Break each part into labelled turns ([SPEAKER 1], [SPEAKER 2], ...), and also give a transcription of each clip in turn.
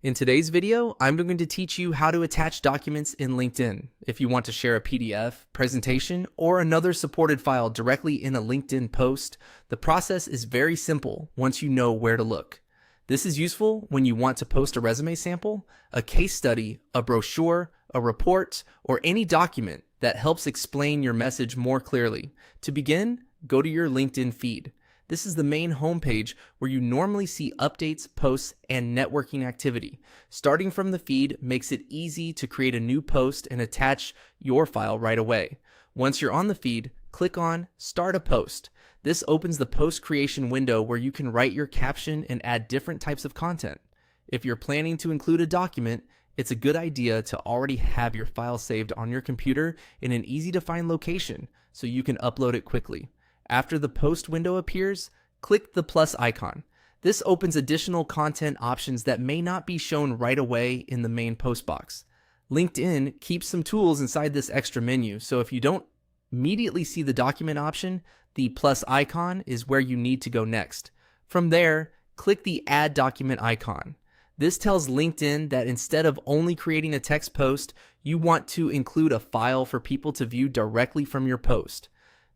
[SPEAKER 1] In today's video, I'm going to teach you how to attach documents in LinkedIn. If you want to share a PDF, presentation, or another supported file directly in a LinkedIn post, the process is very simple once you know where to look. This is useful when you want to post a resume sample, a case study, a brochure, a report, or any document that helps explain your message more clearly. To begin, go to your LinkedIn feed. This is the main homepage where you normally see updates, posts, and networking activity. Starting from the feed makes it easy to create a new post and attach your file right away. Once you're on the feed, click on Start a Post. This opens the post creation window where you can write your caption and add different types of content. If you're planning to include a document, it's a good idea to already have your file saved on your computer in an easy to find location so you can upload it quickly. After the post window appears, click the plus icon. This opens additional content options that may not be shown right away in the main post box. LinkedIn keeps some tools inside this extra menu, so if you don't immediately see the document option, the plus icon is where you need to go next. From there, click the Add Document icon. This tells LinkedIn that instead of only creating a text post, you want to include a file for people to view directly from your post.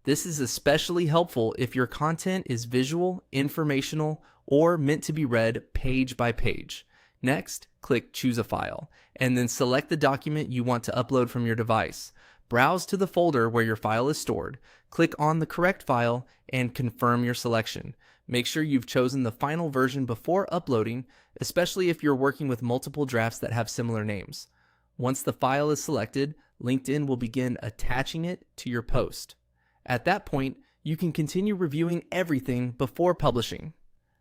[SPEAKER 1] This is especially helpful if your content is visual, informational, or meant to be read page by page. Next, click Choose a File, and then select the document you want to upload from your device. Browse to the folder where your file is stored, click on the correct file, and confirm your selection. Make sure you've chosen the final version before uploading, especially if you're working with multiple drafts that have similar names. Once the file is selected, LinkedIn will begin attaching it to your post. At that point, you can continue reviewing everything before publishing.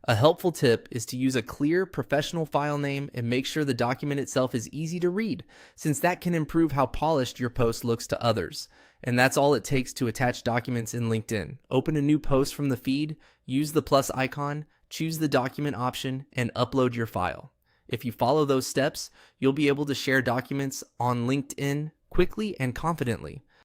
[SPEAKER 1] A helpful tip is to use a clear professional file name and make sure the document itself is easy to read, since that can improve how polished your post looks to others. And that's all it takes to attach documents in LinkedIn. Open a new post from the feed, use the plus icon, choose the document option, and upload your file. If you follow those steps, you'll be able to share documents on LinkedIn quickly and confidently.